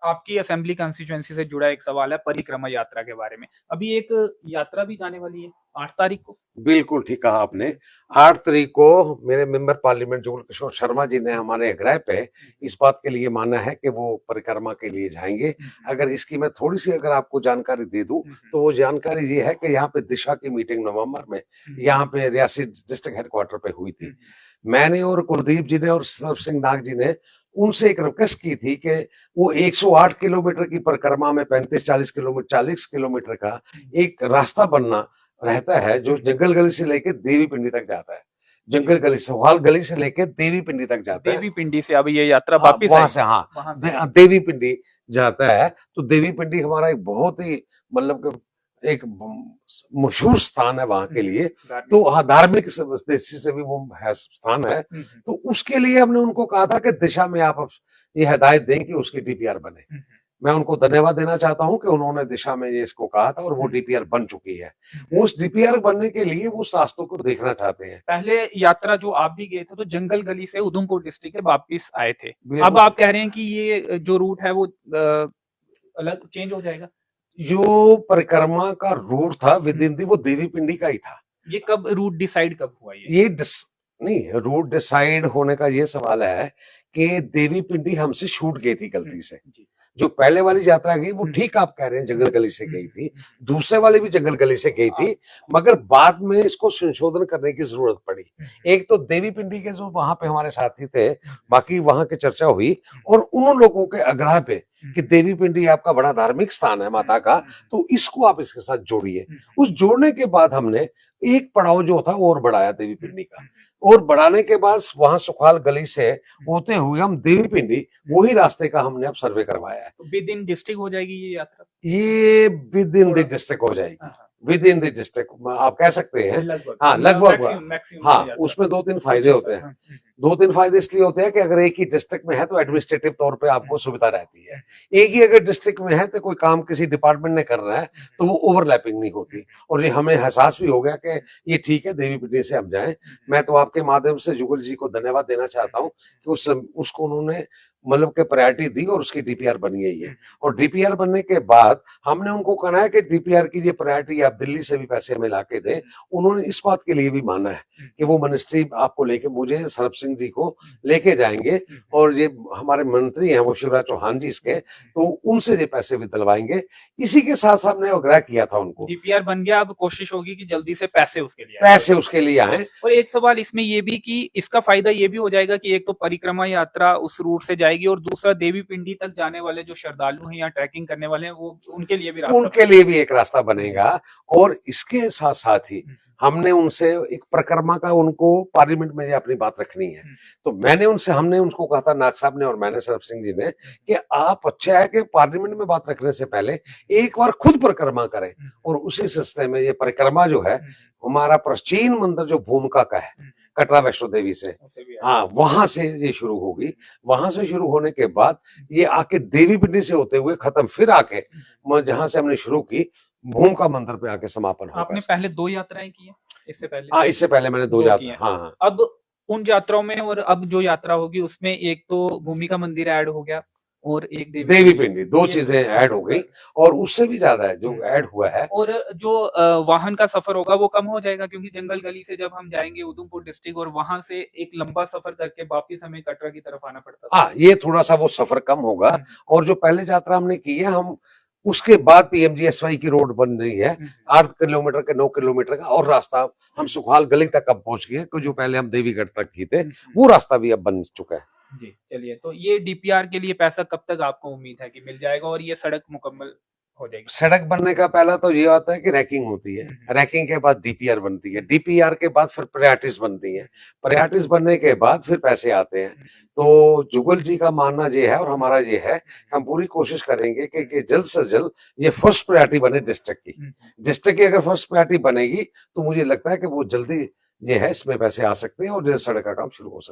आपकी assembly constituency से जुड़ा एक सवाल है परिक्रमा यात्रा के बारे में। अभी एक यात्रा भी जाने वाली है 8 तारीख को। बिल्कुल ठीक कहा आपने। 8 तारीख को मेरे मेंबर पार्लियामेंट जुगल किशोर शर्मा जी ने हमारे आग्रह पे इस बात के लिए माना है कि वो परिक्रमा के लिए जाएंगे। अगर इसकी मैं थोड़ी सी अगर आपको जानकारी दे दूं तो वो जानकारी ये है कि यहाँ पे दिशा की मीटिंग नवंबर में यहाँ पे रियासी डिस्ट्रिक्ट हेडक्वार्टर पे हुई थी। मैंने और कुलदीप जी ने और सरब सिंह नाग जी ने उनसे एक रिक्वेस्ट की थी कि वो 108 किलोमीटर की परिक्रमा में 40 किलोमीटर का एक रास्ता बनना रहता है जो जंगल गली से लेके देवी पिंडी तक जाता है। जंगल गली सोहाल गली से लेके देवी पिंडी तक जाता है। देवी पिंडी से अब ये यात्रा हाँ, वापिस वहां आएगी से हाँ वहां से। देवी पिंडी जाता है। तो देवी पिंडी हमारा एक बहुत ही मतलब कि एक मशहूर स्थान है वहां के लिए। तो हाँ धार्मिक दृष्टि से भी वो है स्थान है। तो उसके लिए हमने उनको कहा था कि दिशा में आप ये हिदायत दें कि उसकी डीपीआर बने। मैं उनको धन्यवाद देना चाहता हूं कि उन्होंने दिशा में ये इसको कहा था और वो डीपीआर बन चुकी है। उस डीपीआर बनने के लिए वो रास्तों को देखना चाहते हैं। पहले यात्रा जो आप भी गए थे तो जंगल गली से उधमपुर डिस्ट्रिक्ट के वापिस आए थे। अब आप कह रहे हैं कि ये जो रूट है वो अलग चेंज हो जाएगा। जो परिक्रमा का रूट था विद इन दी वो देवी पिंडी का ही था। ये कब रूट डिसाइड कब हुआ ये नहीं रूट डिसाइड होने का ये सवाल है कि देवी पिंडी हमसे छूट गई थी गलती से। जो पहले वाली यात्रा गई वो ठीक आप कह रहे हैं जंगल गली से गई थी। दूसरे वाली भी जंगल गली से गई थी मगर बाद में इसको संशोधन करने की जरूरत पड़ी। एक तो देवी पिंडी के जो वहां पे हमारे साथी थे बाकी वहां की चर्चा हुई और उन लोगों के आग्रह पे कि देवी पिंडी आपका बड़ा धार्मिक स्थान है माता का तो इसको आप इसके साथ जोड़िए। उस जोड़ने के बाद हमने एक पड़ाव जो था और बढ़ाया देवी पिंडी का और बढ़ाने के बाद वहां सुखाल गली से होते हुए हम देवी पिंडी वही रास्ते का हमने अब सर्वे करवाया है। तो विद इन डिस्ट्रिक्ट हो जाएगी ये यात्रा। ये विद इन द डिस्ट्रिक्ट हो जाएगी। विद इन द डिस्ट्रिक्ट आप कह सकते हैं। हाँ लगभग हाँ उसमें 2-3 फायदे होते हैं। 2-3 फायदे इसलिए होते हैं कि अगर एक ही डिस्ट्रिक्ट में है तो एडमिनिस्ट्रेटिव तौर पे आपको सुविधा रहती है। एक ही अगर डिस्ट्रिक्ट में है तो कोई काम किसी डिपार्टमेंट ने कर रहा है तो वो ओवरलैपिंग नहीं होती और ये हमें एहसास भी हो गया कि ये ठीक है देवी पिंडी से हम जाएं। मैं तो आपके माध्यम से जुगल जी को धन्यवाद देना चाहता हूँ कि उसको उन्होंने मतलब के प्रायोरिटी दी और उसकी डीपीआर बन गई है। और डीपीआर बनने के बाद हमने उनको कहा है कि डीपीआर की ये प्रायोरिटी आप दिल्ली से भी पैसे हमें लाके दें। उन्होंने इस बात के लिए भी माना है कि वो मिनिस्ट्री आपको लेके मुझे सरब सिंह जी को लेके जाएंगे और ये हमारे मंत्री हैं वो शिवराज चौहान जी इसके तो उनसे ये पैसे भी दिलवाएंगे। इसी के साथ हमने आग्रह किया था उनको। डीपीआर बन गया अब कोशिश होगी कि जल्दी से पैसे उसके लिए आए। और एक सवाल इसमें ये भी कि इसका फायदा ये भी हो जाएगा कि एक तो परिक्रमा यात्रा उस रूट से जाएगी और दूसरा देवी पिंडी तक जाने वाले जो श्रद्धालु हैं या ट्रैकिंग करने वाले हैं वो उनके लिए भी एक रास्ता बनेगा। और इसके साथ साथ ही हमने उनसे एक परिक्रमा का उनको पार्लियामेंट में अपनी बात रखनी है। तो हमने उनको कहा था नाग साहब ने और मैंने सरब सिंह जी ने कि आप अच्छा है कि पार्लियामेंट में बात रखने से पहले एक बार खुद परिक्रमा करें और उसी सिलसिले में ये परिक्रमा जो है हमारा प्राचीन मंदिर जो भूमिका का है कटरा वैष्णो देवी से हाँ वहां से ये शुरू होगी। वहां से शुरू होने के बाद ये आके देवी पिंडी से होते हुए खत्म फिर आके जहां से हमने शुरू की भूमिका मंदिर पे आके समापन होगा। आपने पहले 2 यात्राएं की हैं इससे पहले। हाँ इससे पहले मैंने 2 यात्राएं हाँ। अब उन यात्राओं में और अब जो यात्रा होगी उसमें एक तो भूमिका मंदिर ऐड हो गया और एक देवी पिंडी 2 चीजें ऐड हो गई और उससे भी ज्यादा है जो ऐड हुआ है। और जो वाहन का सफर होगा वो कम हो जाएगा क्योंकि जंगल गली से जब हम जाएंगे उधमपुर डिस्ट्रिक्ट और वहां से एक लंबा सफर करके वापिस हमें कटरा की तरफ आना पड़ता था। हाँ ये थोड़ा सा वो सफर कम होगा। और जो पहले यात्रा हमने की है हम उसके बाद पीएमजीएसवाई की रोड बन रही है 8 किलोमीटर के 9 किलोमीटर का और रास्ता हम सुखाल गली तक अब पहुंच गए जो पहले हम देवीगढ़ तक की थे वो रास्ता भी अब बन चुका है। जी चलिए तो ये डीपीआर के लिए पैसा कब तक आपको उम्मीद है कि मिल जाएगा और ये सड़क मुकम्मल हो जाएगी। सड़क बनने का पहला तो ये होता है कि रैकिंग होती है। रैकिंग के बाद डीपीआर बनती है। डीपीआर के बाद फिर प्रायोरिटीज बनती है। प्रायोरिटीज बनने के बाद फिर पैसे आते हैं। तो जुगल जी का मानना ये है और हमारा ये है हम पूरी कोशिश करेंगे कि जल्द से जल्द ये फर्स्ट प्रायोरिटी बने डिस्ट्रिक्ट की। डिस्ट्रिक्ट की अगर फर्स्ट प्रायोरिटी बनेगी तो मुझे लगता है कि वो जल्दी ये है इसमें पैसे आ सकते हैं और सड़क का काम शुरू हो सकता है।